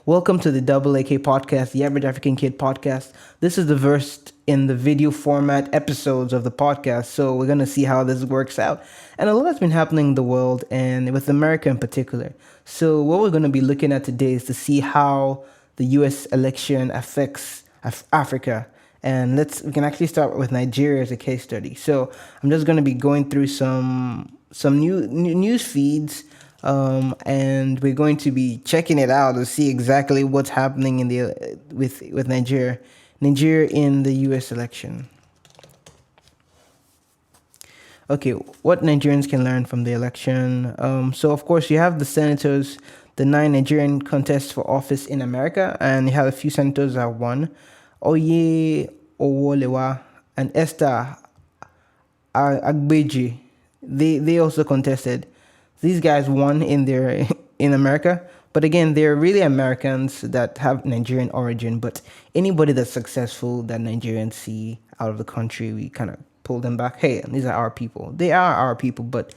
Welcome to the Double AK podcast, the Average African Kid podcast. This is the first in the video format episodes of the podcast, so we're going to see how this works out. And a lot has been happening in the world, and with America in particular. So, what we're going to be looking at today is to see how the US election affects Africa. And we can actually start with Nigeria as a case study. So, I'm just going to be going through some new news feeds, and we're going to be checking it out to see exactly what's happening in the with Nigeria in the U.S. election. Okay, what Nigerians can learn from the election. So of course you have the senators, the 9 Nigerian contests for office in America, and you have a few senators that won. Oye Owolewa and Esther Agbeji, they also contested. These guys won in America, but again, they're really Americans that have Nigerian origin. But anybody that's successful that Nigerians see out of the country, we kind of pull them back. Hey, these are our people. They are our people, but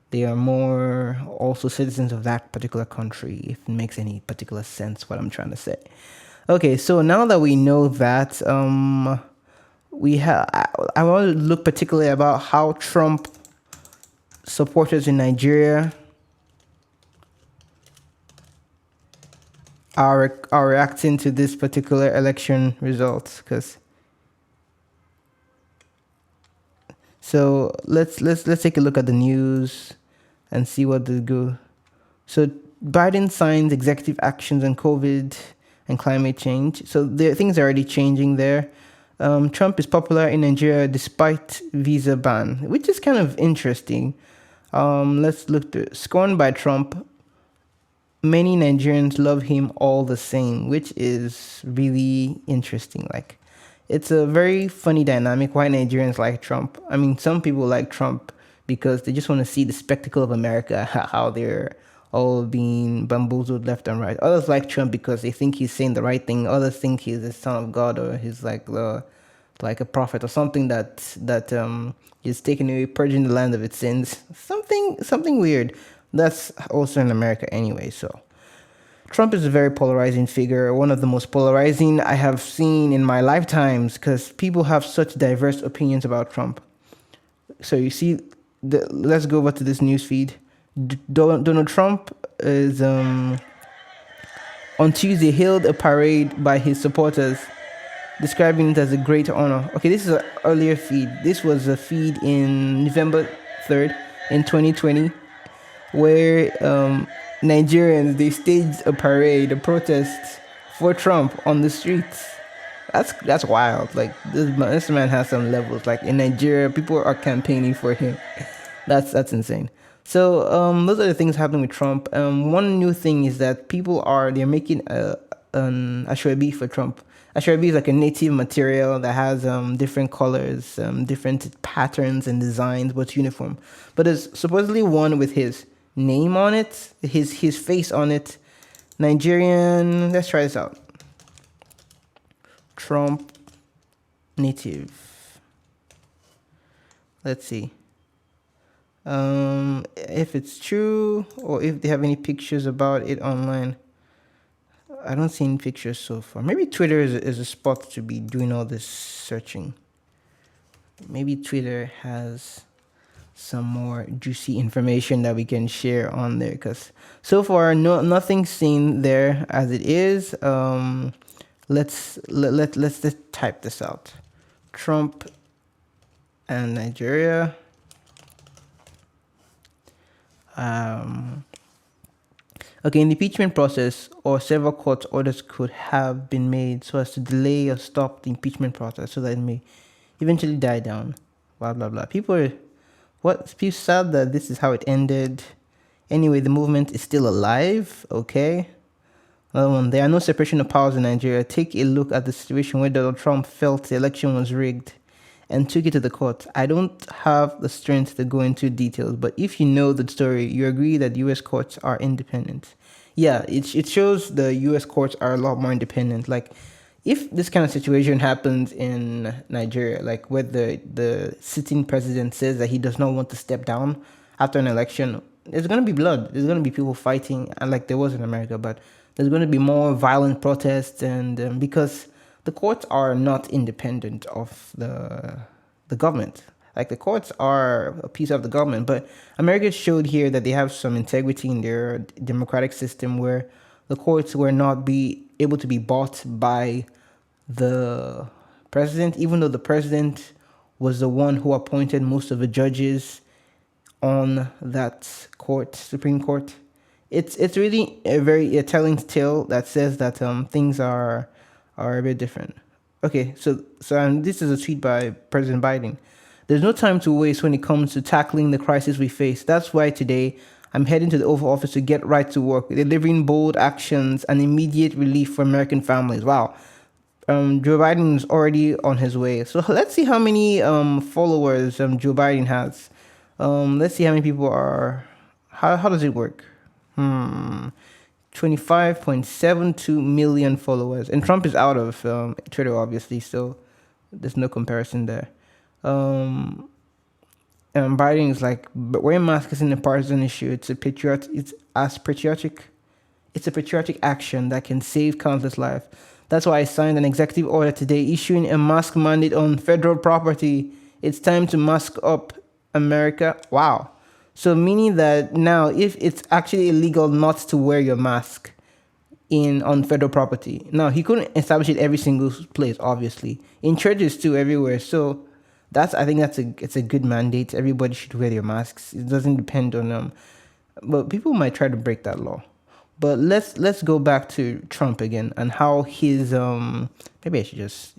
they are more also citizens of that particular country, if it makes any particular sense what I'm trying to say. Okay, so now that we know that, I want to look particularly about how Trump supporters in Nigeria are reacting to this particular election results. So let's take a look at the news and see what they go. So Biden signs executive actions on COVID and climate change. So things are already changing there. Trump is popular in Nigeria despite visa ban, which is kind of interesting. Let's look through. Scorned by Trump, many Nigerians love him all the same, which is really interesting. Like, it's a very funny dynamic why Nigerians like Trump. I mean, some people like Trump because they just want to see the spectacle of America, how they're all being bamboozled left and right. Others like Trump because they think he's saying the right thing. Others think he's the son of God, or he's like a prophet, or something that is taking away, purging the land of its sins. Something weird. That's also in America anyway. So Trump is a very polarizing figure, one of the most polarizing I have seen in my lifetimes, because people have such diverse opinions about Trump. So you see, let's go over to this news feed. Donald Trump is on Tuesday hailed a parade by his supporters, describing it as a great honor. Okay, this is an earlier feed. This was a feed in November 3rd in 2020, where Nigerians, they staged a parade, a protest for Trump on the streets. That's wild. Like, this man has some levels. Like, in Nigeria, people are campaigning for him. That's insane. So those are the things happening with Trump. One new thing is that they're making an Ashwebi for Trump. Ashwebi is like a native material that has different colors, different patterns and designs, but it's uniform. But there's supposedly one with his name on it, his face on it. Nigerian. Let's try this out. Trump native. Let's see. If it's true, or if they have any pictures about it online. I don't see any pictures so far. Maybe Twitter is a spot to be doing all this searching. Maybe Twitter has some more juicy information that we can share on there, because so far nothing's seen there as it is. Let's just type this out. Trump and Nigeria. Okay, in the impeachment process, or several court orders could have been made so as to delay or stop the impeachment process so that it may eventually die down. Blah blah blah. People sad that this is how it ended. Anyway, the movement is still alive. Okay. Another one. There are no separation of powers in Nigeria. Take a look at the situation where Donald Trump felt the election was rigged and took it to the court. I don't have the strength to go into details, but if you know the story, you agree that U.S. courts are independent. Yeah, it shows the U.S. courts are a lot more independent. Like, if this kind of situation happens in Nigeria, like where the sitting president says that he does not want to step down after an election, there's going to be blood. There's going to be people fighting, and like there was in America, but there's going to be more violent protests, and because the courts are not independent of the government. Like the courts are a piece of the government, but America showed here that they have some integrity in their democratic system where the courts were not be able to be bought by the president, even though the president was the one who appointed most of the judges on that court, Supreme Court. It's really a telling tale that says that things are a bit different. Okay, so this is a tweet by President Biden. There's no time to waste when it comes to tackling the crisis we face. That's why today I'm heading to the Oval Office to get right to work, delivering bold actions and immediate relief for American families. Wow. Joe Biden is already on his way. So let's see how many followers Joe Biden has. Let's see how many people are. How does it work? 25.72 million followers. And Trump is out of Twitter, obviously, so there's no comparison there. And Biden is like, but wearing masks isn't a partisan issue. It's a patriotic action that can save countless lives. That's why I signed an executive order today issuing a mask mandate on federal property. It's time to mask up, America. Wow. So meaning that now if it's actually illegal not to wear your mask on federal property. Now he couldn't establish it every single place, obviously. In churches too, everywhere. So I think it's a good mandate. Everybody should wear their masks. It doesn't depend on them. But people might try to break that law. But let's go back to Trump again and how his maybe I should just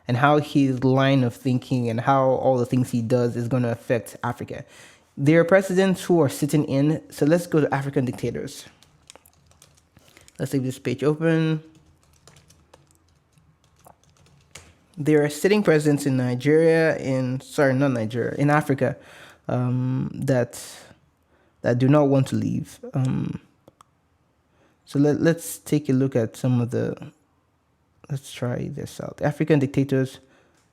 and how his line of thinking and how all the things he does is going to affect Africa. There are presidents who are sitting in. So let's go to African dictators. Let's leave this page open. There are sitting presidents in in Africa, that do not want to leave. So let's take a look at some of let's try this out. African dictators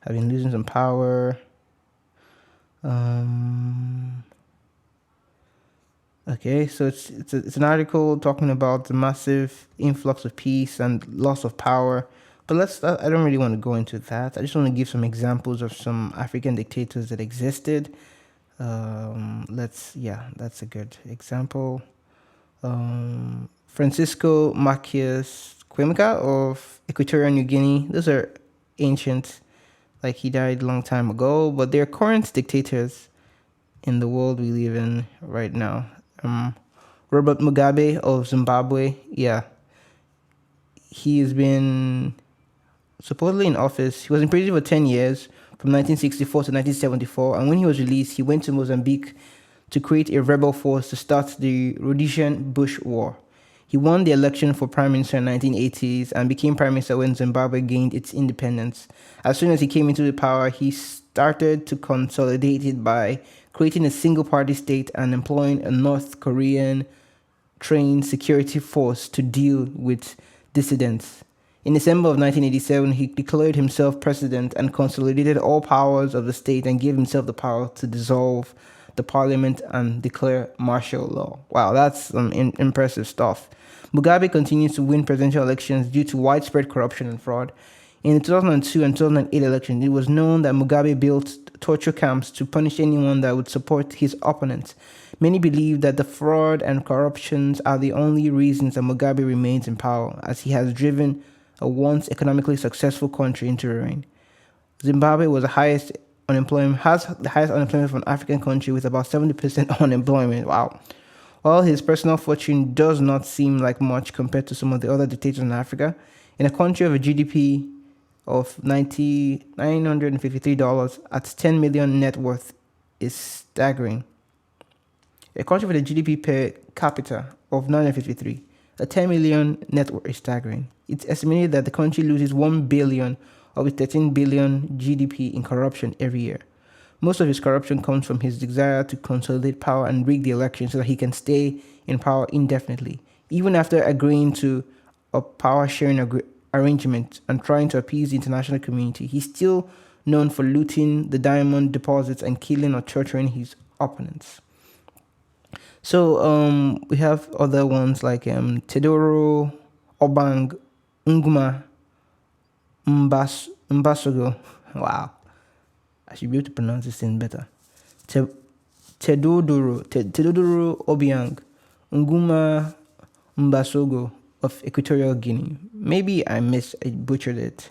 have been losing some power. Okay, so it's an article talking about the massive influx of peace and loss of power. But I don't really want to go into that. I just want to give some examples of some African dictators that existed. That's a good example. Francisco Macias Quimca of Equatorial New Guinea. Those are ancient, like he died a long time ago, but they're current dictators in the world we live in right now. Robert Mugabe of Zimbabwe, he has been supposedly in office. He was in prison for 10 years, from 1964 to 1974, and when he was released, he went to Mozambique to create a rebel force to start the Rhodesian Bush War. He won the election for prime minister in the 1980s and became prime minister when Zimbabwe gained its independence. As soon as he came into the power, he started to consolidate it by creating a single-party state and employing a North Korean trained security force to deal with dissidents. In December of 1987, he declared himself president and consolidated all powers of the state and gave himself the power to dissolve the parliament and declare martial law. Wow, that's some impressive stuff. Mugabe continues to win presidential elections due to widespread corruption and fraud. In the 2002 and 2008 elections, it was known that Mugabe built torture camps to punish anyone that would support his opponents. Many believe that the fraud and corruptions are the only reasons that Mugabe remains in power, as he has driven a once economically successful country into ruin. Zimbabwe has the highest unemployment for an African country with about 70% unemployment. Wow. While his personal fortune does not seem like much compared to some of the other dictators in Africa, in a country of a GDP of $953 at 10 million net worth is staggering. A country with a GDP per capita of 953, a 10 million net worth is staggering. It's estimated that the country loses 1 billion of its 13 billion GDP in corruption every year. Most of his corruption comes from his desire to consolidate power and rig the election so that he can stay in power indefinitely. Even after agreeing to a power sharing arrangement and trying to appease the international community, he's still known for looting the diamond deposits and killing or torturing his opponents. So we have other ones like Teodoro Obang Nguma Mbasogo. Wow, I should be able to pronounce this thing better. Tedodoro Obiang Nguma Mbasogo of Equatorial Guinea. Maybe I butchered it.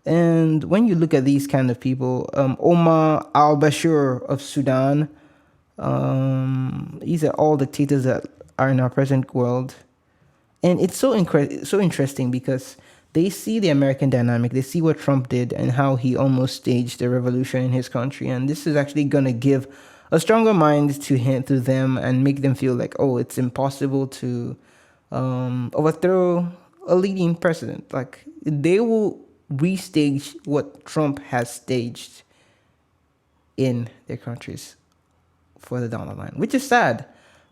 And when you look at these kind of people, Omar al-Bashir of Sudan, these are all dictators that are in our present world. And it's so interesting because they see the American dynamic. They see what Trump did and how he almost staged a revolution in his country. And this is actually going to give a stronger mind to them and make them feel like, oh, it's impossible to overthrow a leading president. Like, they will restage what Trump has staged in their countries further down the line, which is sad.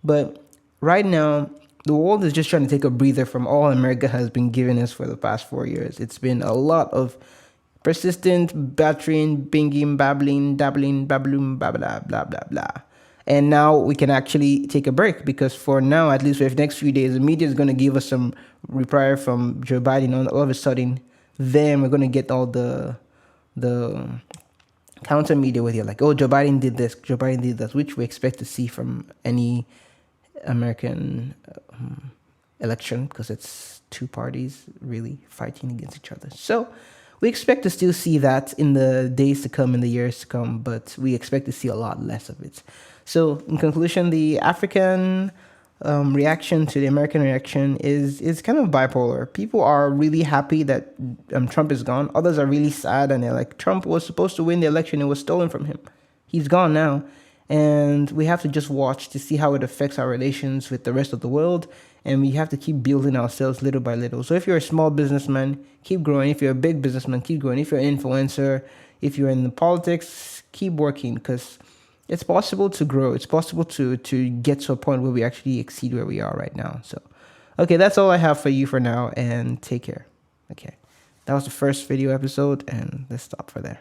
But right now, the world is just trying to take a breather from all America has been giving us for the past 4 years. It's been a lot of persistent battering, binging, babbling, dabbling, babbling, blah, blah, blah, blah, blah. And now we can actually take a break because for now, at least for the next few days, the media is going to give us some reply from Joe Biden. All of a sudden, then we're going to get all the counter media with you, like, oh, Joe Biden did this, Joe Biden did that, which we expect to see from any American election because it's two parties really fighting against each other. So we expect to still see that in the days to come, in the years to come, but we expect to see a lot less of it. So in conclusion, the African reaction to the American reaction is kind of bipolar. People are really happy that Trump is gone. Others are really sad and they're like, Trump was supposed to win the election. It was stolen from him. He's gone now. And we have to just watch to see how it affects our relations with the rest of the world. And we have to keep building ourselves little by little. So if you're a small businessman, keep growing. If you're a big businessman, keep growing. If you're an influencer, if you're in the politics, keep working because it's possible to grow. It's possible to get to a point where we actually exceed where we are right now. So, okay, that's all I have for you for now, and take care. Okay, that was the first video episode, and let's stop for there.